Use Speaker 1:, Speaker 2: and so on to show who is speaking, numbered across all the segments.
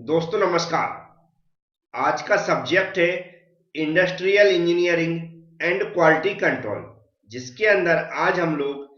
Speaker 1: दोस्तों नमस्कार। आज का सब्जेक्ट है industrial engineering and quality control, जिसके अंदर आज हम लोग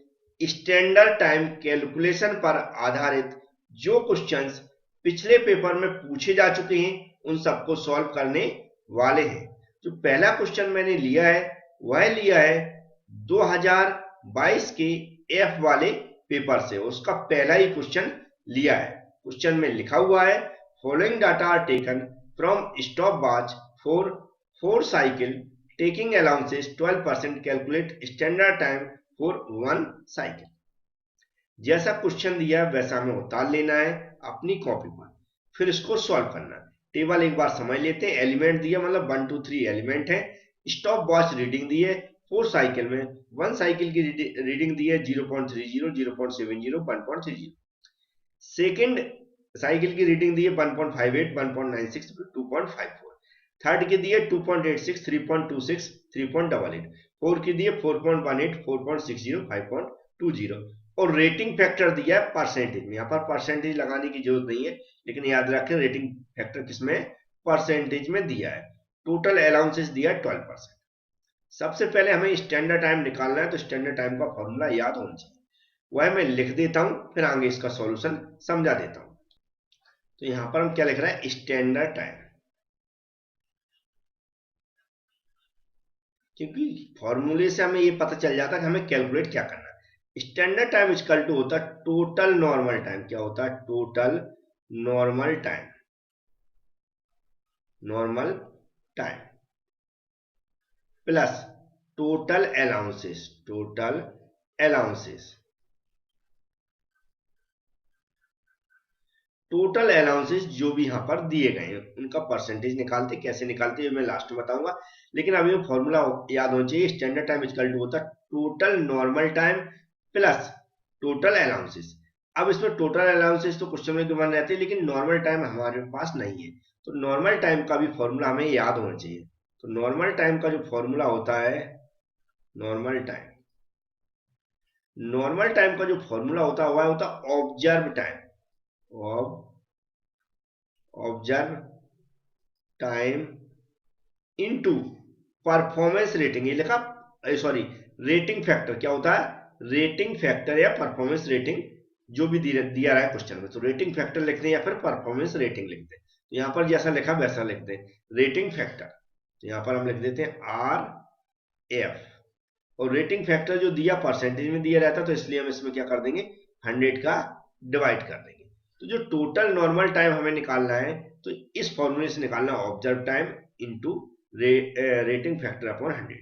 Speaker 1: स्टैंडर्ड टाइम कैलकुलेशन पर आधारित जो क्वेश्चंस पिछले पेपर में पूछे जा चुके हैं उन सबको सॉल्व करने वाले हैं। जो पहला क्वेश्चन मैंने लिया है वह लिया है 2022 के एफ वाले पेपर से, उसका पहला ही क्वेश्चन लिया है। क्वेश्चन में लिखा हुआ है following data are taken from stopwatch for 4 cycle taking allowances 12%, calculate standard time for 1 cycle। जैसा क्वेश्चन दिया वैसा हमें उतार लेना है अपनी कॉपी पर, फिर इसको सॉल्व करना है। टेबल एक बार समझ लेते हैं। एलिमेंट दिया मतलब 1 2 3 एलिमेंट है। स्टॉप वॉच रीडिंग दी है 4 साइकिल में, 1 साइकिल की रीडिंग दी है 0.30 0.70 1.30। सेकेंड साइकिल की रीडिंग दी है 1.58 1.96 2.54। थर्ड की दी है 2.86 3.26 3.88। फोर्थ की दी है 4.18 4.60 5.20 और रेटिंग फैक्टर दिया है परसेंटेज में। यहाँ पर परसेंटेज लगाने की जरूरत नहीं है, लेकिन याद रखें रेटिंग फैक्टर किसमें, परसेंटेज में दिया है। टोटल अलाउंसेस दिया है 12%। सबसे पहले हमें स्टैंडर्ड टाइम निकालना है, तो स्टैंडर्ड टाइम का फॉर्मूला याद होना चाहिए। वह मैं लिख देता हूं, फिर आगे इसका सॉल्यूशन समझा देता हूं। तो यहां पर हम क्या लिख रहे हैं, स्टैंडर्ड टाइम, क्योंकि फॉर्मूले से हमें ये पता चल जाता है कि हमें कैलकुलेट क्या करना है। स्टैंडर्ड टाइम इक्वल टू होता है टोटल नॉर्मल टाइम। क्या होता है, total normal time, normal time plus total allowances, total allowances. Total allowances जो भी यहाँ पर दिए गए हैं उनका परसेंटेज निकालते, कैसे निकालते हैं मैं लास्ट में बताऊंगा, लेकिन अभी फॉर्मूला याद होना चाहिए। स्टैंडर्ड टाइम इक्वल टू होता है total normal time plus total allowances. अब इसमें टोटल अलाउंसेस तो क्वेश्चन में गिवन रहते हैं, लेकिन नॉर्मल टाइम हमारे पास नहीं है, तो नॉर्मल टाइम का भी फॉर्मूला हमें याद होना चाहिए। तो नॉर्मल टाइम का जो फॉर्मूला होता है, नॉर्मल टाइम, नॉर्मल टाइम का जो फॉर्मूला होता है वह होता है observe time, observe time into performance rating. ये लिखा, सॉरी, रेटिंग फैक्टर। क्या होता है, रेटिंग फैक्टर या परफॉर्मेंस रेटिंग, जो भी दिया रहा है क्वेश्चन में, तो रेटिंग फैक्टर लिखते हैं या फिर परफॉर्मेंस रेटिंग लिखते हैं। तो यहां पर जैसा लिखा वैसा लिखते हैं, रेटिंग फैक्टर। तो यहां पर हम लिख देते हैं आर एफ, और रेटिंग फैक्टर जो दिया परसेंटेज में दिया रहता, तो इसलिए हम इसमें क्या कर देंगे, 100 का डिवाइड कर देंगे। तो जो टोटल नॉर्मल टाइम हमें निकालना है, तो इस फॉर्मूले से निकालना observe time into rating factor upon 100।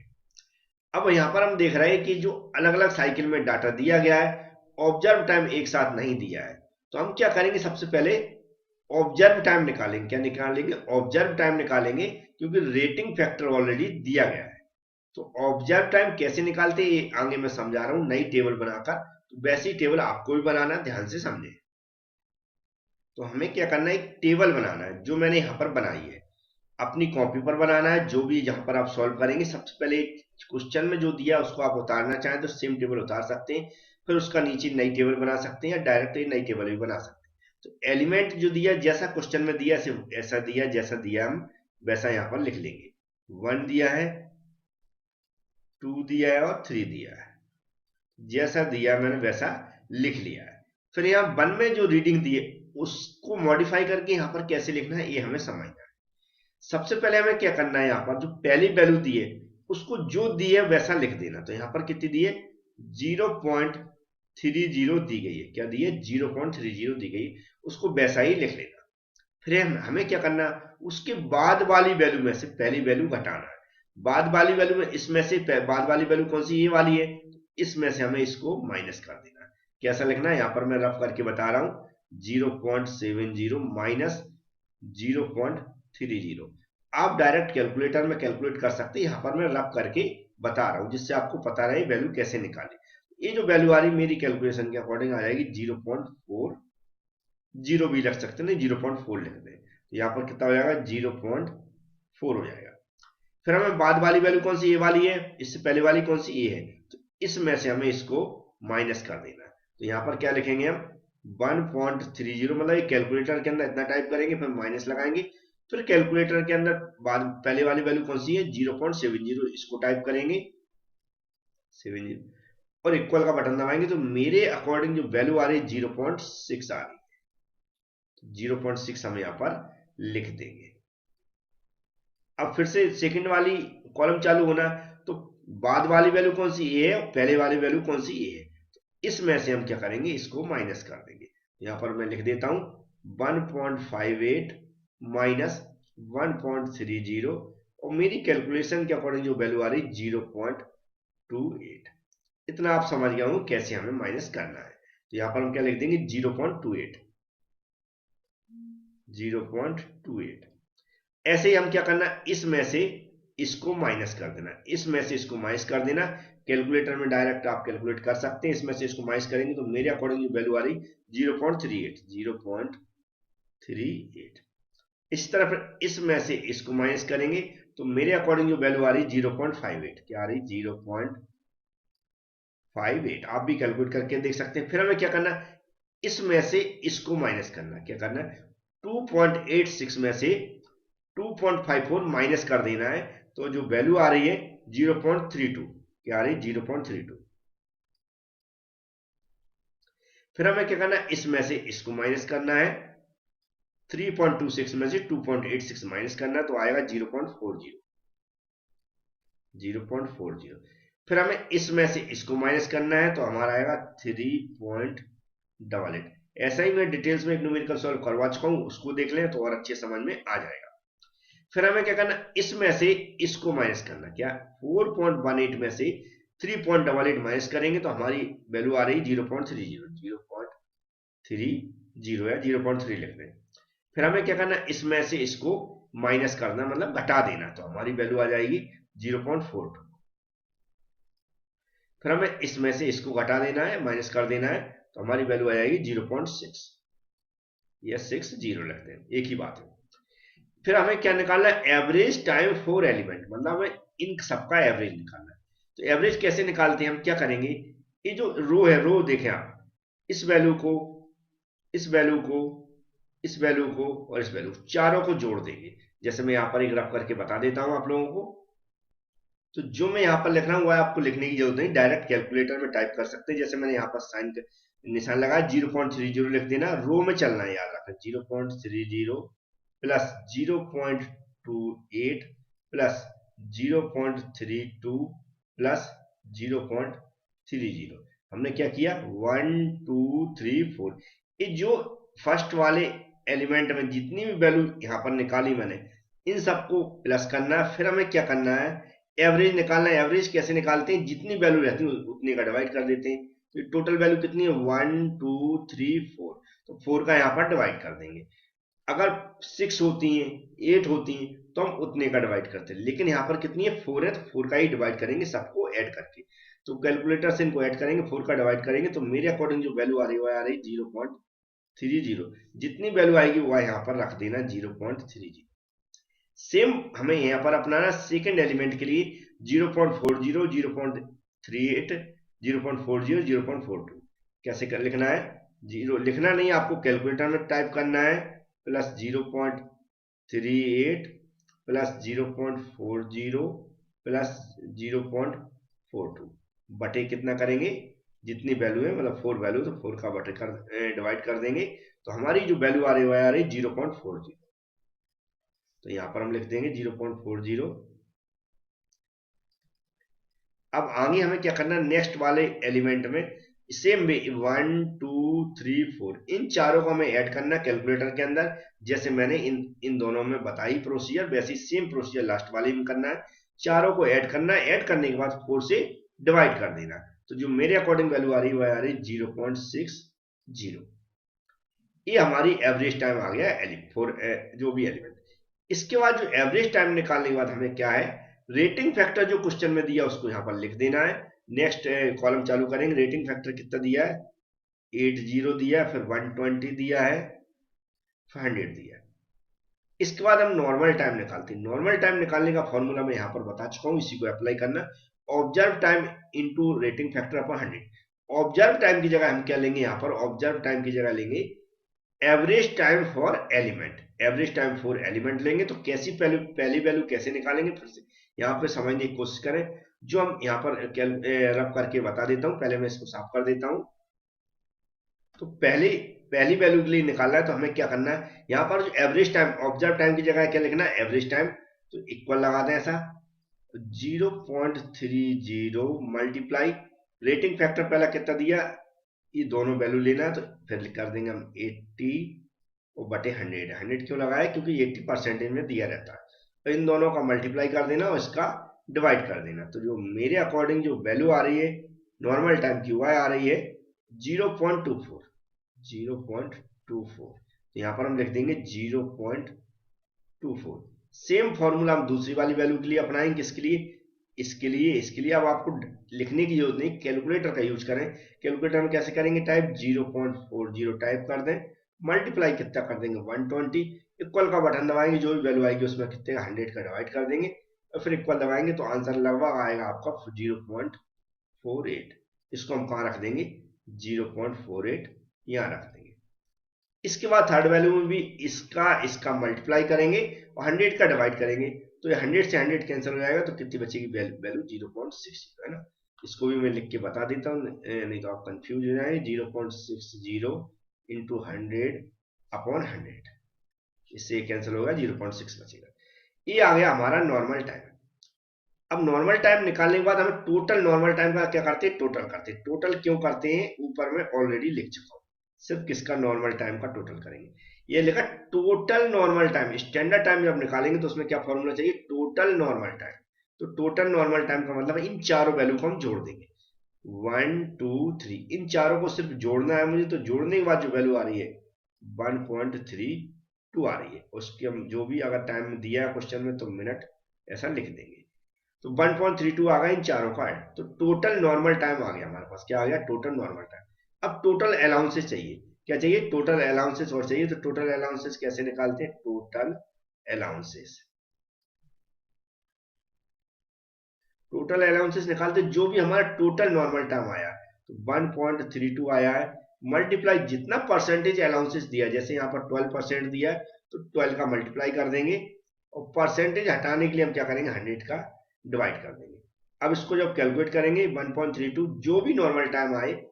Speaker 1: अब यहां पर हम देख रहे हैं कि जो अलग अलग साइकिल में डाटा दिया गया है, ऑब्जर्व टाइम एक साथ नहीं दिया है, तो हम क्या करेंगे, सबसे पहले ऑब्जर्व टाइम निकालेंगे। क्या निकालेंगे, ऑब्जर्व टाइम निकालेंगे, क्योंकि रेटिंग फैक्टर ऑलरेडी दिया गया है। तो ऑब्जर्व टाइम कैसे निकालते हैं ये आगे मैं समझा रहा हूं नई टेबल बनाकर, तो वैसी टेबल आपको भी बनाना, ध्यान से समझे। तो हमें क्या करना है, एक टेबल बनाना है जो मैंने यहां पर बनाई है, अपनी कॉपी पर बनाना है। जो भी जहां पर आप सॉल्व करेंगे, सबसे पहले क्वेश्चन में जो दिया उसको आप उतारना चाहें तो सेम टेबल उतार सकते हैं, फिर उसका नीचे नई टेबल बना सकते हैं, या डायरेक्ट नई टेबल भी बना सकते हैं। तो एलिमेंट जो दिया जैसा क्वेश्चन में दिया ऐसा दिया, जैसा दिया हम वैसा यहां पर लिख लेंगे। 1 दिया है, 2 दिया है और 3 दिया है, जैसा दिया मैंने वैसा लिख लिया है। फिर यहाँ 1 में जो रीडिंग दी है उसको मॉडिफाई करके यहाँ पर कैसे लिखना है ये हमें समझना है। सबसे पहले हमें क्या करना है, यहाँ पर जो पहली वैल्यू दी है उसको जो दी है वैसा लिख देना। तो यहाँ पर कितनी दी है, 0.30 दी गई है। क्या दी है, 0.30 दी गई, उसको वैसा ही लिख लेना। फिर हमें क्या करना, उसके बाद वाली वैल्यू में से पहली वैल्यू घटाना है। बाद वाली वैल्यू में इसमें से बाद वाली वैल्यू कौन सी, ये वाली है, इसमें से हमें इसको माइनस कर देना है। कैसा लिखना है, यहाँ पर मैं रफ करके बता रहा हूं, 0.70 माइनस 0.30। आप डायरेक्ट कैलकुलेटर में कैलकुलेट कर सकते हैं, यहाँ पर मैं रफ करके बता रहा हूं जिससे आपको पता रहे वैल्यू कैसे निकाले। ये जो वैल्यू आ रही मेरी कैलकुलेशन के अकॉर्डिंग आ जाएगी 0.4, जीरो भी रख सकते हैं, 0.4 लिख दें, तो यहाँ पर कितना हो जाएगा, 0.4 हो जाएगा। फिर हमें बाद वाली वैल्यू कौन सी, ये वाली है, इससे पहले वाली कौन सी, ये है, तो इसमें से हमें इसको माइनस कर देना है। तो यहाँ पर क्या लिखेंगे हम, 1.30 मतलब कैलकुलेटर के अंदर इतना टाइप करेंगे, फिर माइनस लगाएंगे, फिर कैलकुलेटर के अंदर बाद पहले वाली वैल्यू कौन सी है 0.70, इसको टाइप करेंगे 70 और इक्वल का बटन दबाएंगे तो मेरे अकॉर्डिंग जो वैल्यू आ रही है 0.6 आ रही है। 0.6 हम यहाँ पर लिख देंगे। अब फिर से सेकंड वाली कॉलम चालू होना, तो बाद वाली वैल्यू कौन सी ए है और पहले वाली वैल्यू कौन सी ए है, इसमें से हम क्या करेंगे इसको माइनस कर देंगे। यहां पर मैं लिख देता हूं 1.58 माइनस 1.30 और मेरी कैलकुलेशन के अकॉर्डिंग जो वैल्यू आ रही 0.28। इतना आप समझ गया हूं कैसे हमें माइनस करना है। तो यहां पर हम क्या लिख देंगे 0.28। ऐसे ही हम क्या करना, इसमें से इसको माइनस कर देना, इसमें से इसको माइनस कर देना। कैलकुलेटर में डायरेक्ट आप कैलकुलेट कर सकते हैं, इसमें से इसको माइनस करेंगे तो मेरे अकॉर्डिंग जो वैल्यू आ रही 0.38। इस तरह फिर इसमें से इसको माइनस करेंगे तो मेरे अकॉर्डिंग जो वैल्यू आ रही 0.58। क्या आ रही 0.58। आप भी कैलकुलेट करके देख सकते हैं। फिर हमें क्या करना, इसमें से इसको माइनस करना। क्या करना, 2.86 में से 2.54 माइनस कर देना है तो जो वैल्यू आ रही है 0.32। क्या आ रही है 0.32। फिर हमें क्या करना है, इसमें से इसको माइनस करना है, 3.26 में से 2.86 माइनस करना है तो आएगा 0.40। फिर हमें इसमें से इसको माइनस करना है तो हमारा आएगा 3.88। ऐसा ही मैं डिटेल्स में एक न्यूमेरिकल सॉल्व करवा चुका हूं, उसको देख लें तो और अच्छे समझ में आ जाएगा। फिर हमें क्या करना, इसमें से इसको माइनस करना। क्या 4.18 में से 3.88 माइनस करेंगे तो हमारी वैल्यू आ रही 0.30। 0.30 या 0.3 लिख दें। फिर हमें क्या करना, इसमें से इसको माइनस करना मतलब घटा देना तो हमारी वैल्यू आ जाएगी 0.42। फिर हमें इसमें से इसको घटा देना है, माइनस कर देना है तो हमारी वैल्यू आ जाएगी 0.6 या 60 लगते हैं, एक ही बात है। फिर हमें क्या निकालना है, एवरेज टाइम फॉर एलिमेंट, मतलब हमें इन सबका एवरेज निकालना है। तो एवरेज कैसे निकालते हैं, हम क्या करेंगे, ये जो रो है, रो देखें आप, इस वैल्यू को, इस वैल्यू को, इस वैल्यू को और इस वैल्यू चारों को जोड़ देंगे। जैसे मैं यहां पर एक रफ करके बता देता हूं आप लोगों को। तो जो मैं यहाँ पर लिख रहा हूँ वह आपको लिखने की जरूरत नहीं, डायरेक्ट कैलकुलेटर में टाइप कर सकते हैं। जैसे मैंने यहाँ पर साइन निशान लगाया, 0.30 लिख देना, रो में चलना है, याद रखें 0.30 प्लस 0.28 प्लस 0.32 प्लस 0.30। हमने क्या किया 1 2 3 4, ये जो फर्स्ट वाले एलिमेंट में जितनी भी वैल्यू यहाँ पर निकाली मैंने, इन सबको प्लस करना है। फिर हमें क्या करना है, एवरेज निकालना है। एवरेज कैसे निकालते हैं, जितनी वैल्यू रहती है उतनी का डिवाइड कर देते हैं। तो टोटल वैल्यू कितनी है 1 2 3 4, तो 4 का यहाँ पर डिवाइड कर देंगे। अगर 6 होती हैं 8 होती हैं तो हम उतने का डिवाइड करते हैं, लेकिन यहाँ पर कितनी है 4 है तो 4 का ही डिवाइड करेंगे सबको ऐड करके। तो कैलकुलेटर से इनको ऐड करेंगे, 4 का डिवाइड करेंगे तो मेरे अकॉर्डिंग जो वैल्यू आ रही है वो आ रही 0.30। जितनी वैल्यू आएगी वो यहाँ पर रख देना 0.30। सेम हमें यहाँ पर अपनाना सेकेंड एलिमेंट के लिए 0.40 0.38 0.40 0.42। कैसे कर लिखना है, जीरो लिखना नहीं, आपको कैलकुलेटर में टाइप करना है, प्लस 0.38 प्लस 0.40 प्लस 0.42 बटे कितना करेंगे, जितनी वैल्यू है मतलब 4 वैल्यू तो 4 का बटे कर डिवाइड कर देंगे तो हमारी जो वैल्यू आ रही है वो आ रही 0.40। तो यहां पर हम लिख देंगे 0.40। अब आगे हमें क्या करना है, नेक्स्ट वाले एलिमेंट में सेम वे 1 2 3 4 इन चारों को हमें ऐड करना कैलकुलेटर के अंदर। जैसे मैंने इन दोनों में बताई प्रोसीजर, वैसे सेम प्रोसीजर लास्ट वाले में करना है। चारों को ऐड करना है, ऐड करने के बाद 4 से डिवाइड कर देना। तो जो मेरे अकॉर्डिंग वैल्यू आ रही है वह आ रही 0.60। ये हमारी एवरेज टाइम आ गया फॉर जो भी एलिमेंट। इसके बाद जो एवरेज टाइम निकालने के बाद हमें क्या है, रेटिंग फैक्टर जो क्वेश्चन में दिया उसको यहां पर लिख देना है। नेक्स्ट कॉलम चालू करेंगे, रेटिंग फैक्टर कितना दिया है 80 दिया है, फिर 120 दिया है, 100 दिया है। इसके बाद हम नॉर्मल टाइम निकालते हैं। नॉर्मल टाइम निकालने का फॉर्मूला मैं यहां पर बता चुका हूं, इसी को अप्लाई करना, observe time into rating factor upon 100। Observe time की जगह हम क्या लेंगे, यहाँ पर ऑब्जर्व टाइम की जगह लेंगे average time for element. Average time for element लेंगे। तो कैसी पहली वैल्यू कैसे निकालेंगे, फिर से यहाँ पे समझने की कोशिश करें। जो हम यहाँ पर रब करके बता देता हूँ, पहले मैं इसको साफ कर देता हूँ। तो पहली वैल्यू के लिए निकालना है तो हमें क्या करना है, यहाँ पर जो एवरेज टाइम, ऑब्जर्व टाइम की जगह क्या लिखना है, एवरेज टाइम। तो इक्वल लगा दें ऐसा, 0.30 मल्टीप्लाई रेटिंग फैक्टर पहला कितना दिया, ये दोनों वैल्यू लेना है। तो फिर कर देंगे हम 80 और बटे 100। 100 क्यों लगाया, क्योंकि 80% में दिया रहता है। तो इन दोनों का मल्टीप्लाई कर देना और इसका डिवाइड कर देना। तो जो मेरे अकॉर्डिंग जो वैल्यू आ रही है नॉर्मल टाइम की, वह आ रही है 0.24। 0.24। तो यहाँ पर हम लिख देंगे 0.24। सेम फॉर्मूला हम दूसरी वाली वैल्यू के लिए अपनाएंगे। इसके लिए अब आपको लिखने की जरूरत नहीं, कैलकुलेटर का यूज करें। कैलकुलेटर में कैसे करेंगे, टाइप 0.40 टाइप कर दें, मल्टीप्लाई कितना कर देंगे 120, इक्वल का बटन दबाएंगे, जो भी वैल्यू आएगी उसमें कितने का 100 का डिवाइड कर देंगे और फिर इक्वल दबाएंगे। तो आंसर लगभग आएगा आपका 0.48। इसको हम कहाँ रख देंगे, 0.48 यहाँ रख देंगे। इसके बाद थर्ड वैल्यू में भी इसका मल्टीप्लाई करेंगे और 100 का डिवाइड करेंगे। तो ये 100 से 100 कैंसिल हो जाएगा, तो कितनी बचेगी वैल्यू 0.60, है ना। इसको भी मैं लिख के बता देता हूँ, नहीं तो आप कंफ्यूज हो जाएंगे। 0.60 इंटू 100/100, इससे कैंसिल होगा, 0.6 बचेगा। ये आ गया हमारा नॉर्मल टाइम। अब नॉर्मल टाइम निकालने के बाद हमें टोटल नॉर्मल टाइम का क्या करते हैं, टोटल करते हैं। टोटल क्यों करते हैं, ऊपर में ऑलरेडी लिख चुका हूँ। सिर्फ किसका, नॉर्मल टाइम का टोटल करेंगे। ये लिखा total normal time. Standard time जब निकालेंगे तो उसमें क्या फॉर्मूला चाहिए, टोटल नॉर्मल टाइम। तो टोटल नॉर्मल टाइम का मतलब इन चारों वैल्यू को हम जोड़ देंगे, 1 2 3, इन चारों को सिर्फ जोड़ना है मुझे। तो जोड़ने के बाद जो वैल्यू आ रही है 1.32 आ रही है। उसके हम जो भी अगर टाइम दिया है क्वेश्चन में तो मिनट ऐसा लिख देंगे। तो 1.32 आ गया इन चारों का ऐड। तो टोटल नॉर्मल टाइम आ गया हमारे पास, क्या आ गया, टोटल नॉर्मल टाइम। अब टोटल अलाउंसेस चाहिए, क्या चाहिए, टोटल अलाउंसेस और चाहिए। तो टोटल अलाउंसेस कैसे निकालते हैं, टोटल अलाउंसेस निकालते जो भी हमारा टोटल नॉर्मल टाइम आया। तो 1.32 आया है, मल्टीप्लाई जितना परसेंटेज अलाउंसेस दिया, जैसे यहाँ पर 12% दिया है तो 12 का मल्टीप्लाई कर देंगे और परसेंटेज हटाने के लिए हम क्या करेंगे, 100 का डिवाइड कर देंगे। अब इसको जब कैलकुलेट करेंगे 1.32 जो भी नॉर्मल टाइम आए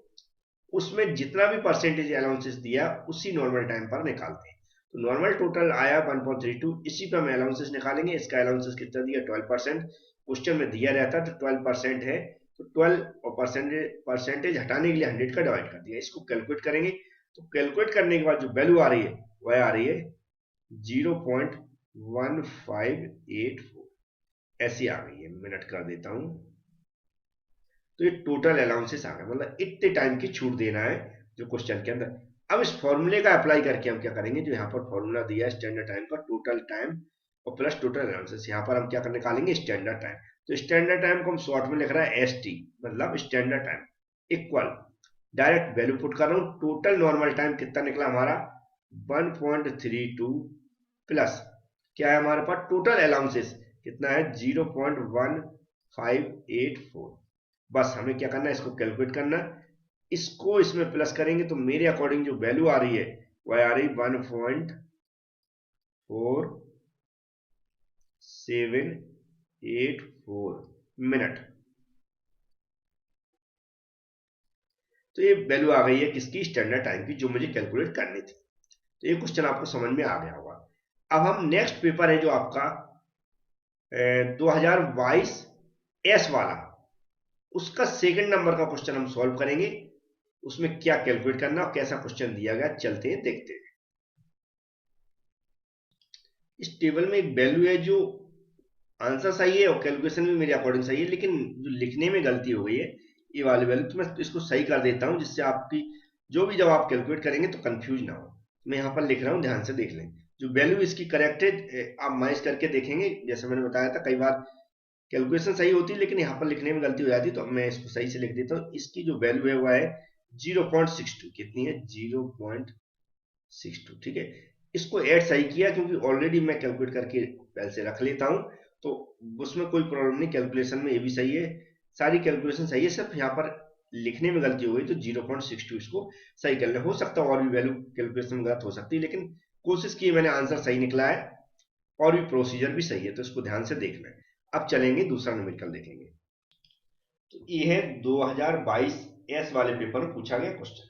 Speaker 1: उसमें जितना भी परसेंटेज अलाउंसेस दिया उसी नॉर्मल टाइम पर निकालते हैं। तो नॉर्मल टोटल आया 1.32, इसी पर हम अलाउंसेस निकालेंगे। इसका अलाउंसेस कितना दिया, 12%। क्वेश्चन में दिया रहता तो 12% है, तो 12 और परसेंटेज हटाने के लिए 100 का डिवाइड कर दिया। इसको कैलकुलेट करेंगे। तो कैलकुलेट करने के बाद जो वैल्यू आ रही है वह आ रही है 0.1584, ऐसी आ गई है। मिनट कर देता हूं। तो ये टोटल अलाउंसेस आ गए, मतलब इतने टाइम की छूट देना है जो क्वेश्चन के अंदर। अब इस फॉर्मूले का अप्लाई करके हम क्या करेंगे, जो यहाँ पर फॉर्मूला दिया है स्टैंडर्ड टाइम का, टोटल टाइम और प्लस टोटल अलाउंसेस, यहाँ पर हम क्या करने निकालेंगे, स्टैंडर्ड टाइम। तो स्टैंडर्ड टाइम को हम शॉर्ट में लिख रहा है ST, मतलब standard time equal, direct value put कर रहा हूँ। टोटल नॉर्मल टाइम कितना निकला हमारा 1.32 प्लस क्या है हमारे पास, टोटल अलाउंसेस कितना है 0.1584। बस हमें क्या करना है, इसको कैलकुलेट करना। इसको इसमें प्लस करेंगे तो मेरे अकॉर्डिंग जो वैल्यू आ रही है वह आ रही 1.4784 मिनट। तो ये वैल्यू आ गई है किसकी, स्टैंडर्ड टाइम की, जो मुझे कैलकुलेट करनी थी। तो ये क्वेश्चन आपको समझ में आ गया होगा। अब हम नेक्स्ट पेपर है जो आपका 2022 S वाला, उसका सेकंड नंबर का क्वेश्चन हम सॉल्व करेंगे। उसमें क्या कैलकुलेट करना और कैसा क्वेश्चन दिया गया, चलते हैं देखते हैं। इस टेबल में एक वैल्यू है जो आंसर सही है और कैलकुलेशन भी मेरे अकॉर्डिंग सही है, लेकिन जो लिखने में गलती हो गई है ये वाली वैल्यू। तो मैं इसको सही कर देता हूं जिससे आपकी जो भी जब आप कैलकुलेट करेंगे तो कंफ्यूज ना हो। मैं यहाँ पर लिख रहा हूँ, ध्यान से देख लें। जो वैल्यू इसकी करेक्ट है आप मैच करके देखेंगे। जैसे मैंने बताया था, कई बार कैलकुलेशन सही होती है लेकिन यहाँ पर लिखने में गलती हो जाती है, तो मैं इसको सही से लिख देता हूँ। इसकी जो वैल्यू है वह है 0.62। कितनी है, 0.62। ठीक है, इसको ऐड सही किया क्योंकि ऑलरेडी मैं कैलकुलेट करके पहले से रख लेता हूँ, तो उसमें कोई प्रॉब्लम नहीं। कैलकुलेशन में ये भी सही है, सारी कैलकुलेशन सही है। सिर्फ यहाँ पर लिखने में गलती हो गई तो 0.62 इसको सही कर ले। हो सकता है और भी वैल्यू कैलकुलेशन में गलत हो सकती है, लेकिन कोशिश की मैंने, आंसर सही निकला है और भी प्रोसीजर भी सही है, तो इसको ध्यान से देखना है। अब चलेंगे दूसरा न्यूमेरिकल देखेंगे। तो ये है 2022 एस वाले पेपर में पूछा गया क्वेश्चन।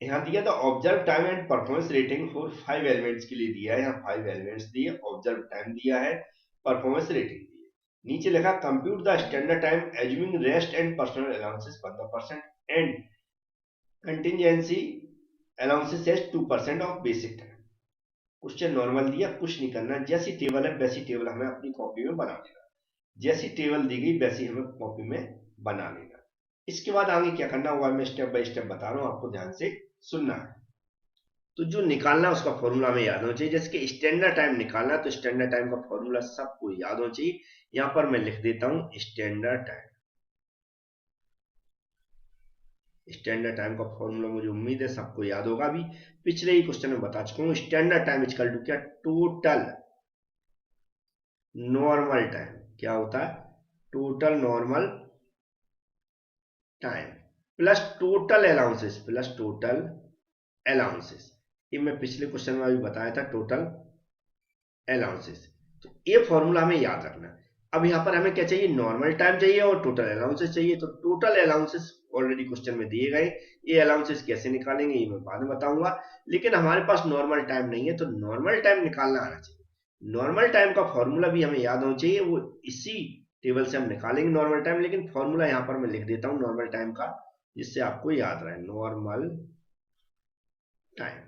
Speaker 1: यहाँ दिया था observe time and performance rating for 5 elements के लिए दिया है। यहाँ 5 एलिमेंट्स दिए, ऑब्जर्व टाइम दिया है, परफॉर्मेंस रेटिंग दी है। नीचे लिखा compute the standard time assuming rest and personal allowances 15% and contingency allowances as 2% of basic time. Question normal दिया, कुछ नहीं करना, जैसी टेबल है वैसी टेबल हमें अपनी कॉपी में बना लेना। जैसी टेबल दी गई वैसी हमें कॉपी में बना लेना। इसके बाद आगे क्या करना हुआ मैं स्टेप बाय स्टेप बता रहा हूं, आपको ध्यान से सुनना है। तो जो निकालना है उसका फॉर्मूला हमें याद होना चाहिए। जैसे कि स्टैंडर्ड टाइम निकालना है तो स्टैंडर्ड टाइम का फॉर्मूला सबको याद होना चाहिए। यहां पर मैं लिख देता हूं स्टैंडर्ड टाइम। स्टैंडर्ड टाइम का फॉर्मूला मुझे उम्मीद है सबको याद होगा, अभी पिछले ही क्वेश्चन में बता चुका हूं। स्टैंडर्ड टाइम इक्वल टू क्या, टोटल नॉर्मल टाइम। क्या होता है, total normal time plus total allowances, plus total allowances. ये मैं पिछले क्वेश्चन में भी बताया था, टोटल अलाउंसेस। तो ये फॉर्मूला हमें याद रखना। अब यहाँ पर हमें क्या चाहिए, नॉर्मल टाइम चाहिए और टोटल अलाउंसेस चाहिए। तो टोटल अलाउंसेस ऑलरेडी क्वेश्चन में दिए गए, ये अलाउंसेस कैसे निकालेंगे ये मैं बाद में बताऊंगा। लेकिन हमारे पास नॉर्मल टाइम नहीं है, तो नॉर्मल टाइम निकालना आना चाहिए। नॉर्मल टाइम का फॉर्मूला भी हमें याद होना चाहिए, वो इसी टेबल से हम निकालेंगे नॉर्मल टाइम। लेकिन फॉर्मूला यहाँ पर मैं लिख देता हूँ नॉर्मल टाइम का, जिससे आपको याद रहे। Normal time,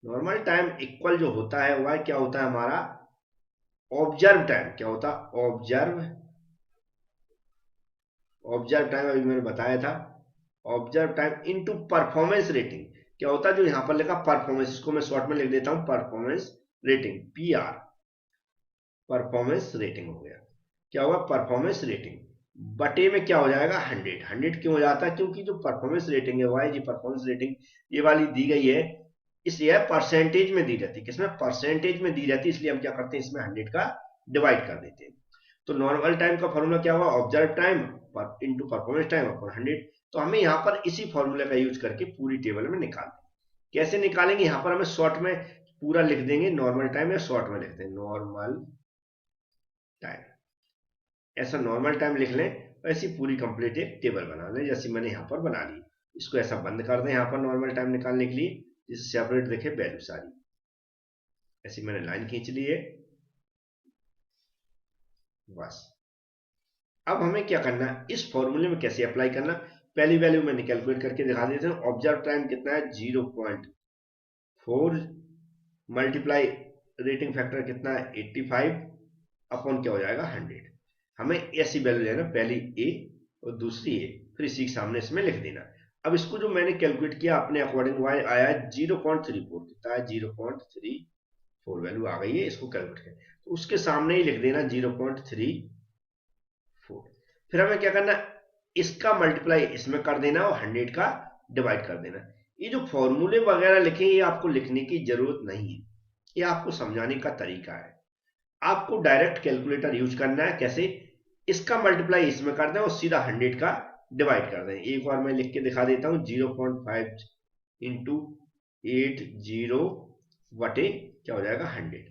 Speaker 1: normal time equal जो होता है वह क्या होता है हमारा, ऑब्जर्व टाइम। क्या होता है, ऑब्जर्व, ऑब्जर्व टाइम अभी मैंने बताया था। Observe time into performance rating. क्या होता है, जो यहां पर लिखा परफॉर्मेंस, इसको मैं शॉर्ट में लिख देता हूं performance rating, PR, performance rating हो गया। क्या होगा, परफॉर्मेंस रेटिंग बटे में क्या हो जाएगा, 100। 100 क्यों हो जाता है, क्योंकि जो परफॉर्मेंस रेटिंग है वाई जी परफॉर्मेंस रेटिंग ये वाली दी गई है, इसलिए परसेंटेज में दी जाती है। किसमें, परसेंटेज में दी जाती है, इसलिए हम क्या करते हैं, इसमें 100 का डिवाइड कर देते हैं। तो नॉर्मल टाइम का फॉर्मूला क्या हुआ, observe time into performance time upon 100। तो हमें यहाँ पर इसी फॉर्मूले का यूज करके पूरी टेबल में निकाल दें। कैसे निकालेंगे, यहाँ पर हमें शॉर्ट में पूरा लिख देंगे नॉर्मल टाइम, या शॉर्ट में लिखते हैं नॉर्मल टाइम। ऐसा नॉर्मल टाइम लिख लें, ऐसी पूरी कंप्लीट एक टेबल बना लें जैसी मैंने यहाँ पर बना ली। इसको ऐसा बंद कर दें यहाँ पर नॉर्मल टाइम निकालने के लिए, जिससे सेपरेट दिखे वैल्यू सारी। ऐसी मैंने लाइन खींच ली है, बस। अब हमें क्या करना है, इस फॉर्मूले में कैसे अप्लाई करना। पहली वैल्यू मैंने कैलकुलेट करके दिखा देते हैं। ऑब्जर्व टाइम कितना है, 0.4 मल्टीप्लाई रेटिंग फैक्टर कितना है 85 अपॉन क्या हो जाएगा 100। हमें ऐसी वैल्यू लेना, पहली ए और दूसरी ए, फिर इसी के सामने इसमें लिख देना। अब इसको जो मैंने कैलकुलेट किया अपने अकॉर्डिंग आया है 0.34, कितना है 0.34 वैल्यू आ गई है। इसको कैलकुलेट करें तो उसके सामने ही लिख देना 0.34। फिर हमें क्या करना, इसका मल्टीप्लाई इसमें कर देना और 100 का डिवाइड कर देना। ये जो फॉर्मूले वगैरह लिखे ये आपको लिखने की जरूरत नहीं है, ये आपको समझाने का तरीका है। आपको डायरेक्ट कैलकुलेटर यूज करना है। कैसे, इसका मल्टीप्लाई इसमें कर दें और सीधा 100 का डिवाइड कर दें। एक बार मैं लिख के दिखा देता हूं, 0.5 इंटू 80 बटे क्या हो जाएगा 100।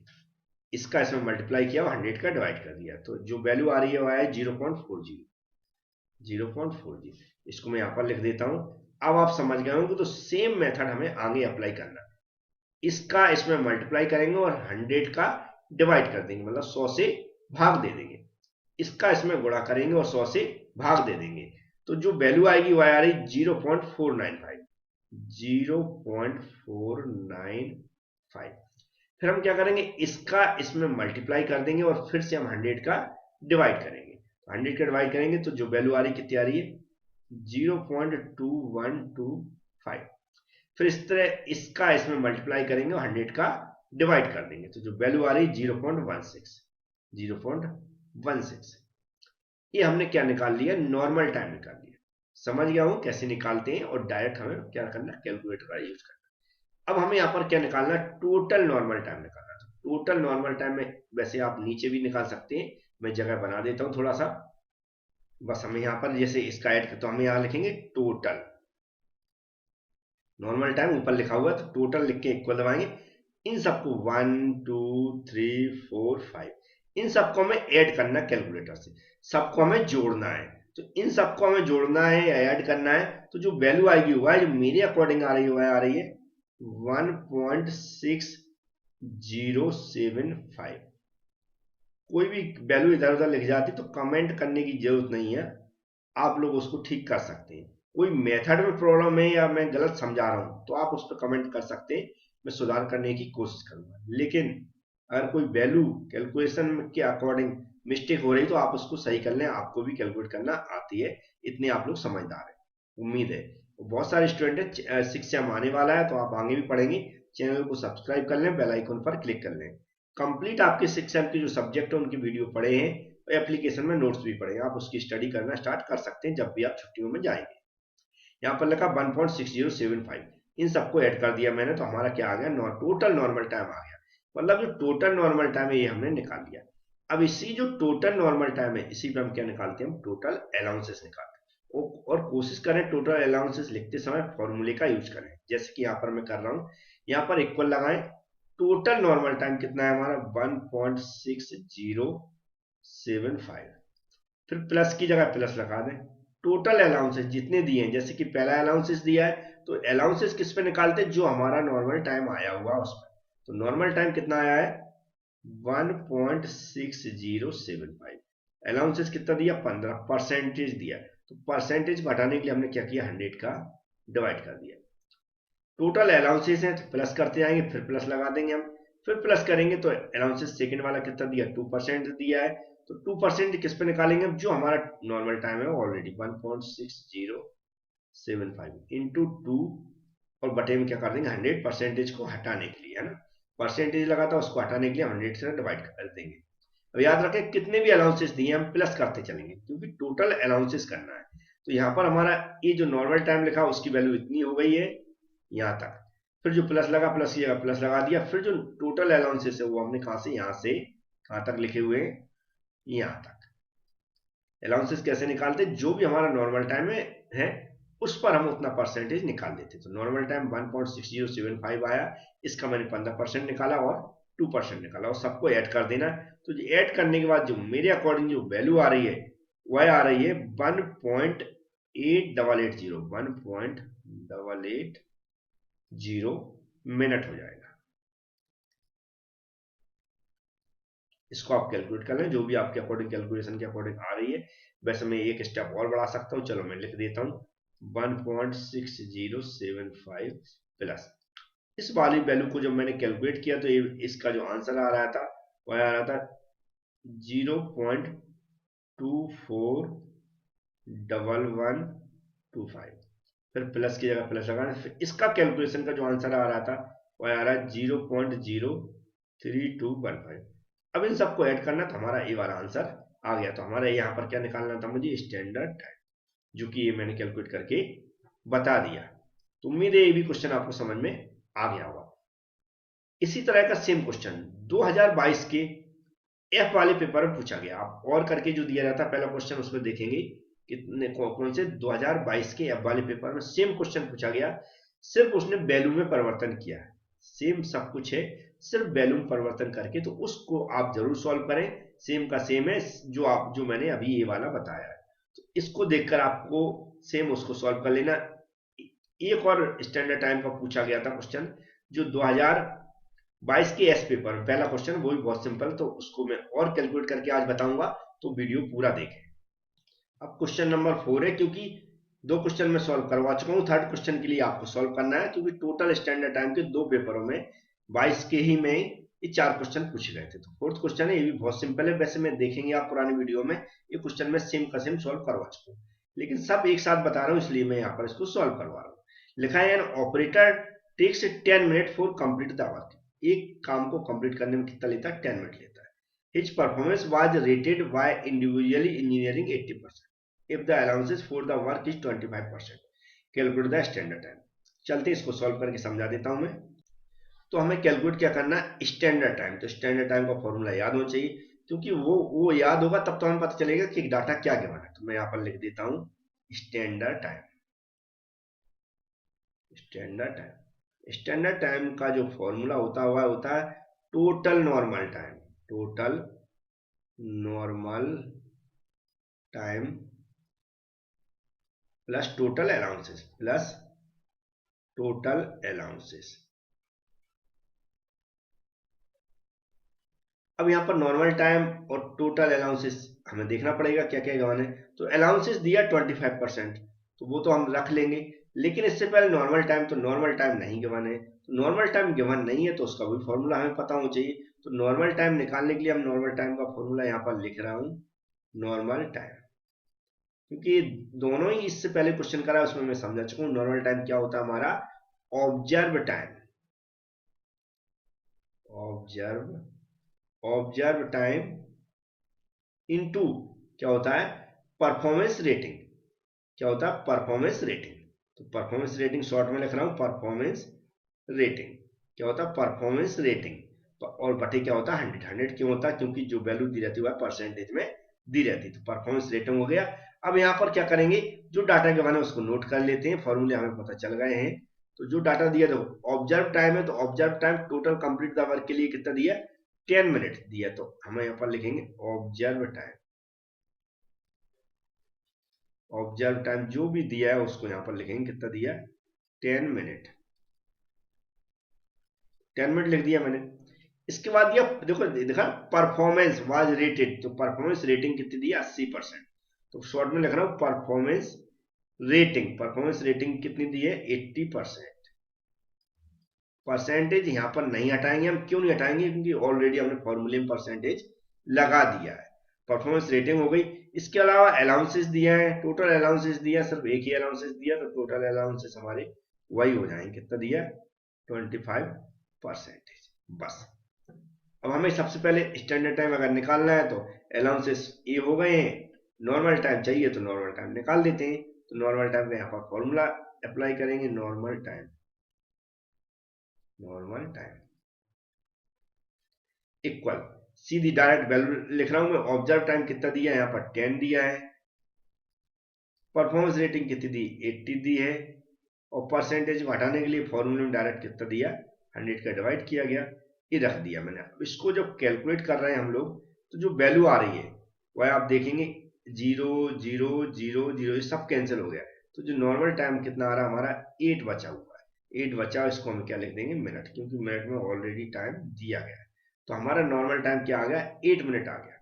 Speaker 1: इसका इसमें मल्टीप्लाई किया और 100 का डिवाइड कर दिया, तो जो वैल्यू आ रही है वह है 0.40। 0.40 इसको मैं यहां पर लिख देता हूं। अब आप समझ गए होंगे, तो सेम मेथड हमें आगे अप्लाई करना। इसका इसमें मल्टीप्लाई करेंगे और 100 का डिवाइड कर देंगे, मतलब 100 से भाग दे देंगे। इसका इसमें गुणा करेंगे और 100 से भाग दे देंगे, तो जो वैल्यू आएगी वह आ रही 0.495। 0.495। फिर हम क्या करेंगे, इसका इसमें मल्टीप्लाई कर देंगे और फिर से हम 100 का डिवाइड करेंगे। 100 का डिवाइड करेंगे तो जो वैल्यू आ रही कितनी आ रही है 0.2125। फिर इस तरह इसका इसमें मल्टीप्लाई करेंगे और 100 का डिवाइड कर देंगे, तो जो वैल्यू आ रही है 0.16। 0.16 ये हमने क्या निकाल लिया, नॉर्मल टाइम निकाल लिया। समझ गया हूं कैसे निकालते हैं, और डायरेक्ट हमें क्या करना, कैलकुलेटर का यूज करना। अब हमें यहाँ पर क्या निकालना, टोटल नॉर्मल टाइम निकालना। तो टोटल नॉर्मल टाइम में वैसे आप नीचे भी निकाल सकते हैं, मैं जगह बना देता हूं थोड़ा सा। बस हमें यहाँ पर जैसे इसका ऐड तो हम यहाँ लिखेंगे टोटल नॉर्मल टाइम, ऊपर लिखा हुआ है तो टोटल लिख के इक्वल दबाएंगे। इन सबको 1 2 3 4 5 इन सबको हमें ऐड करना है कैलकुलेटर से, सबको हमें जोड़ना है। तो इन सबको हमें जोड़ना है या ऐड करना है, तो जो वैल्यू आएगी वह जो मेरे अकॉर्डिंग आ रही है वह आ रही है 1.6075। कोई भी वैल्यू इधर उधर लिख जाती तो कमेंट करने की जरूरत नहीं है, आप लोग उसको ठीक कर सकते हैं। कोई मेथड में प्रॉब्लम है या मैं गलत समझा रहा हूं तो आप उस पर कमेंट कर सकते हैं, मैं सुधार करने की कोशिश करूंगा। लेकिन अगर कोई वैल्यू कैलकुलेशन के अकॉर्डिंग मिस्टेक हो रही तो आप उसको सही कर लें, आपको भी कैलकुलेट करना आती है, इतने आप लोग समझदार हैं उम्मीद है। बहुत सारे स्टूडेंट शिक्षा में आने वाला है तो आप आगे भी पढ़ेंगे। चैनल को सब्सक्राइब कर लें, बेल आइकन पर क्लिक कर लें। कंप्लीट आपके शिक्षा के जो सब्जेक्ट है उनकी वीडियो पढ़े हैं, एप्लीकेशन में नोट्स भी पढ़े हैं, आप उसकी स्टडी करना स्टार्ट कर सकते हैं जब भी आप छुट्टियों में जाएंगे। यहाँ पर लिखा 1.6075, इन सबको ऐड कर दिया मैंने तो हमारा क्या आ गया, टोटल नॉर्मल टाइम आ गया। मतलब जो टोटल नॉर्मल टाइम है ये हमने निकाल लिया। अब इसी जो टोटल नॉर्मल टाइम है इसी पे हम क्या निकालते हैं, हम टोटल अलाउंसेस निकालते हैं। और कोशिश करें टोटल अलाउंसेस लिखते समय फॉर्मूले का यूज करें, जैसे कि यहाँ पर मैं कर रहा हूँ। यहाँ पर इक्वल लगाएं, टोटल नॉर्मल टाइम कितना है हमारा 1.6075, फिर प्लस की जगह प्लस लगा दें। टोटल अलाउंसेस जितने दिए हैं, जैसे कि पहला अलाउंसेस दिया है तो अलाउंसेस किस पे निकालते हैं, जो हमारा नॉर्मल टाइम आया हुआ उस पर। तो नॉर्मल टाइम कितना आया है 1.6075, अलाउंसेस कितना दिया 15 परसेंटेज दिया, तो परसेंटेज घटाने के लिए हमने क्या किया 100 का डिवाइड कर दिया। टोटल अलाउंसेस हैं तो प्लस करते जाएंगे, फिर प्लस लगा देंगे हम, फिर प्लस करेंगे तो अलाउंसेस सेकंड वाला कितना दिया 2% दिया है, तो 2% किस पे निकालेंगे हम, जो हमारा नॉर्मल टाइम है ऑलरेडी 1.6075 इंटू 2 और बटे में क्या कर देंगे 100 परसेंटेज को हटाने के लिए, है ना, परसेंटेज लगा था उसको हटाने के लिए 100 से डिवाइड कर देंगे। अब याद रखें कितने भी अलाउंसेस दिए हम प्लस करते चलेंगे क्योंकि टोटल अलाउंसेस करना है। तो यहाँ पर हमारा ये जो नॉर्मल टाइम लिखा उसकी वैल्यू इतनी हो गई है यहाँ तक, फिर जो प्लस लगा प्लस की जगह प्लस लगा दिया, फिर जो टोटल अलाउंसेस है वो हमने कहाँ से यहाँ से कहाँ तक लिखे हुए हैं, यहाँ तक। अलाउंसेस कैसे निकालते, जो भी हमारा नॉर्मल टाइम है उस पर हम उतना परसेंटेज निकाल देते। तो नॉर्मल टाइम 1.6075 आया, इसका मैंने 15% निकाला और 2% निकाला और सबको ऐड कर देना। तो ऐड करने के बाद जो मेरे अकॉर्डिंग जो वैल्यू आ रही है वह आ रही है 1.880 मिनट हो जाएगा। इसको आप कैलकुलेट कर लें, जो भी आपके अकॉर्डिंग कैलकुलेशन के अकॉर्डिंग आ रही है। वैसे मैं एक स्टेप और बढ़ा सकता हूँ, चलो मैं लिख देता हूँ 1.6075 प्लस इस वाली वैल्यू को जब मैंने कैलकुलेट किया तो ये इसका जो आंसर आ रहा था वह आ रहा था 0.241125, फिर प्लस की जगह प्लस लगाना, फिर इसका कैलकुलेशन का जो आंसर आ रहा था वह आ रहा है 0.03215। अब इन सबको ऐड करना तो हमारा ये वाला आंसर आ गया। तो हमारा यहाँ पर क्या निकालना था मुझे, स्टैंडर्ड टाइम, जो कि ये मैंने कैलकुलेट करके बता दिया। तो उम्मीद है ये भी क्वेश्चन आपको समझ में आ गया होगा। इसी तरह का सेम क्वेश्चन 2022 के एफ वाले पेपर में पूछा गया। आप और करके जो दिया जाता है पहला क्वेश्चन उसमें देखेंगे कितने कौन से 2022 के एफ वाले पेपर में सेम क्वेश्चन पूछा गया, सिर्फ उसने वैल्यू में परिवर्तन किया है, सेम सब कुछ है, सिर्फ वैल्यू में परिवर्तन करके। तो उसको आप जरूर सॉल्व करें, सेम का सेम है जो मैंने अभी ये वाला बताया है। तो इसको देखकर आपको सेम उसको सॉल्व कर लेना। एक और स्टैंडर्ड टाइम का पूछा गया था क्वेश्चन जो 2022 के एस पेपर में पहला क्वेश्चन, वो भी बहुत सिंपल, तो उसको मैं और कैलकुलेट करके आज बताऊंगा, तो वीडियो पूरा देखें। अब क्वेश्चन नंबर 4 है, क्योंकि 2 क्वेश्चन मैं सॉल्व करवा चुका हूँ, थर्ड क्वेश्चन के लिए आपको सॉल्व करना है, क्योंकि टोटल स्टैंडर्ड टाइम के 2 पेपरों में 22 के ही में ये 4 क्वेश्चन पूछे गए थे। तो फोर्थ क्वेश्चन है, ये भी बहुत सिंपल है, वैसे मैं देखेंगे आप पुरानी वीडियो में ये क्वेश्चन में सेम का सेम सॉल्व करवा चुका हूँ, लेकिन सब एक साथ बता रहा हूँ इसलिए मैं यहाँ पर इसको सॉल्व करवा रहा हूँ। लिखा है an operator takes 10 minute for complete the work, एक काम को कंप्लीट करने में कितना लेता है 10 मिनट लेता है। His performance was rated by individually engineering 80% if the allowances for the work is 25%, calculate the standard time. चलते इसको सॉल्व करके समझा देता हूं मैं। तो हमें कैलकुलेट क्या करना है, स्टैंडर्ड टाइम। तो स्टैंडर्ड टाइम का फॉर्मूला याद होना चाहिए, क्योंकि वो याद होगा तब तो हमें पता चलेगा कि डाटा क्या गिवन है। तो मैं यहाँ पर लिख देता हूं स्टैंडर्ड टाइम। स्टैंडर्ड टाइम का जो फॉर्मूला होता है total normal time. Total normal time plus total allowances plus total allowances. अब यहाँ पर नॉर्मल टाइम और टोटल अलाउंसेस हमें देखना पड़ेगा क्या क्या गिवन है। तो अलाउंसेस दिया 25%, तो वो तो हम रख लेंगे, लेकिन इससे पहले नॉर्मल टाइम, तो नॉर्मल टाइम नहीं गिवन है। तो नॉर्मल टाइम गिवन नहीं है तो उसका भी फॉर्मूला हमें पता होना चाहिए। तो नॉर्मल टाइम निकालने के लिए हम नॉर्मल टाइम का फॉर्मूला यहाँ पर लिख रहा हूँ नॉर्मल टाइम, क्योंकि दोनों ही इससे पहले क्वेश्चन करा है उसमें मैं समझा चुका हूँ। नॉर्मल टाइम क्या होता है हमारा observe time. Observe time into क्या होता है परफॉर्मेंस रेटिंग। क्या होता है परफॉर्मेंस रेटिंग। तो परफॉर्मेंस रेटिंग शॉर्ट में लिख रहा हूं परफॉर्मेंस रेटिंग। क्या होता है परफॉर्मेंस रेटिंग। और बटे क्या होता है 100। 100 क्यों होता है क्योंकि जो वैल्यू दी रहती है परसेंटेज में दी रहती है। तो परफॉर्मेंस रेटिंग हो गया। अब यहाँ पर क्या करेंगे जो डाटा गिवन है उसको नोट कर लेते हैं, फॉर्मूले हमें पता चल गए हैं। तो जो डाटा दिया देखो ऑब्जर्व टाइम है, तो observe time total complete the work के लिए कितना दिया 10 मिनट दिया। तो हम यहाँ पर लिखेंगे ऑब्जर्व टाइम। ऑब्जर्व टाइम जो भी दिया है उसको यहाँ पर लिखेंगे कितना दिया 10 मिनट। 10 मिनट लिख दिया मैंने। इसके बाद दिया देखो देखा परफॉर्मेंस वाज रेटेड, तो परफॉर्मेंस रेटिंग कितनी दी 80%। तो शॉर्ट में लिख रहा हूं परफॉर्मेंस रेटिंग। परफॉर्मेंस रेटिंग कितनी दी है 80%। परसेंटेज यहां पर नहीं हटाएंगे हम। क्यों नहीं हटाएंगे क्योंकि ऑलरेडी हमने फॉर्मूले में परसेंटेज लगा दिया है। परफॉर्मेंस रेटिंग हो गई। इसके अलावा अलाउंसेस दिया है, टोटल अलाउंसेस दिया, सिर्फ एक ही अलाउंसेस दिया, तो टोटल अलाउंसेस हमारे वही हो जाएंगे। कितना दिया 25%। बस अब हमें सबसे पहले स्टैंडर्ड टाइम अगर निकालना है तो अलाउंसेस ये हो गए हैं। नॉर्मल टाइम चाहिए तो नॉर्मल टाइम निकाल देते हैं। तो नॉर्मल टाइम का यहाँ पर फॉर्मूला अप्लाई करेंगे नॉर्मल टाइम इक्वल सीधी डायरेक्ट वैल्यू लिख रहा हूं मैं। ऑब्जर्व टाइम कितना दिया है यहाँ पर 10 दिया है। परफॉर्मेंस रेटिंग कितनी दी 80 दी है। और परसेंटेज को हटाने के लिए फॉर्मूले में डायरेक्ट कितना दिया 100 का डिवाइड किया गया, ये रख दिया मैंने। अब इसको जब कैलकुलेट कर रहे हैं हम लोग तो जो वैल्यू आ रही है वह आप देखेंगे 0 0 0 0 ये सब कैंसिल हो गया। तो जो नॉर्मल टाइम कितना आ रहा है हमारा 8 बचा हुआ है। 8 बचा, इसको हम क्या लिख देंगे मिनट, क्योंकि मिनट में ऑलरेडी टाइम दिया गया है। तो हमारा नॉर्मल टाइम क्या आ गया 8 मिनट आ गया।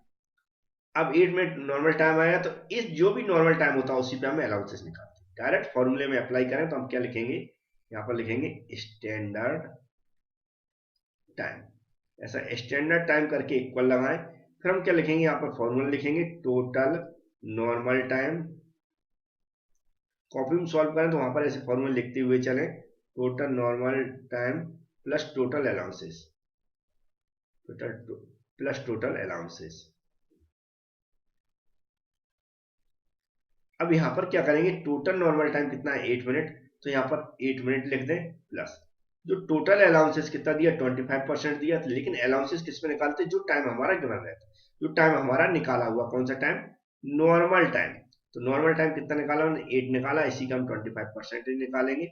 Speaker 1: अब 8 मिनट नॉर्मल टाइम आया तो इस जो भी नॉर्मल टाइम होता है उसी पे हमें अलाउंसेस निकालते हैं। डायरेक्ट फॉर्मूले में अप्लाई करें तो हम क्या लिखेंगे यहाँ पर लिखेंगे स्टैंडर्ड टाइम। ऐसा स्टैंडर्ड टाइम करके इक्वल लगाएं। फिर हम क्या लिखेंगे यहाँ पर फॉर्मूला लिखेंगे टोटल नॉर्मल टाइम। कॉपी में सॉल्व करें तो वहां पर ऐसे फॉर्मूला लिखते हुए चलें total normal time plus total allowances plus total allowances. अब यहाँ पर क्या करेंगे टोटल नॉर्मल टाइम कितना है 8 मिनट, तो यहाँ पर 8 मिनट लिख दें प्लस जो टोटल अलाउंसेस कितना दिया 25% दिया। लेकिन अलाउंसेस किस में निकालते जो टाइम हमारा गिवन रहता है, जो टाइम हमारा निकाला हुआ कौन सा टाइम नॉर्मल टाइम। तो नॉर्मल टाइम कितना निकाला हमने 8 निकाला, इसी का हम 25% निकालेंगे।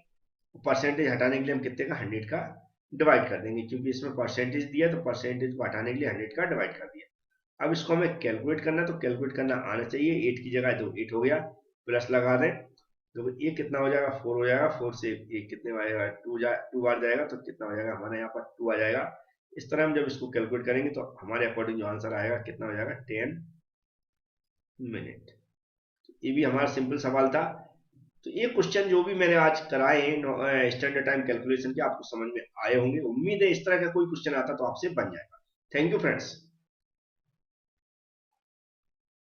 Speaker 1: परसेंटेज हटाने के लिए हम कितने का 100 का डिवाइड कर देंगे, क्योंकि इसमें परसेंटेज दिया तो परसेंटेज को हटाने के लिए 100 का डिवाइड कर दिया। अब इसको हमें कैलकुलेट करना, तो कैलकुलेट करना आना चाहिए। 8 की जगह तो 8 हो गया, प्लस लगा दें तो ये कितना हो जाएगा 4 हो जाएगा। 4 से ये कितने में आएगा 2 बार जाएगा तो कितना हो जाएगा हमारे यहाँ पर 2 आ जाएगा। इस तरह हम जब इसको कैलकुलेट करेंगे तो हमारे अकॉर्डिंग जो आंसर आएगा कितना हो जाएगा 10 मिनट। ये भी हमारा सिंपल सवाल था। तो ये क्वेश्चन जो भी मैंने आज कराए हैं स्टैंडर्ड टाइम कैलकुलेशन के आपको समझ में आए होंगे। उम्मीद है इस तरह का कोई क्वेश्चन आता तो आपसे बन जाएगा। Thank you friends.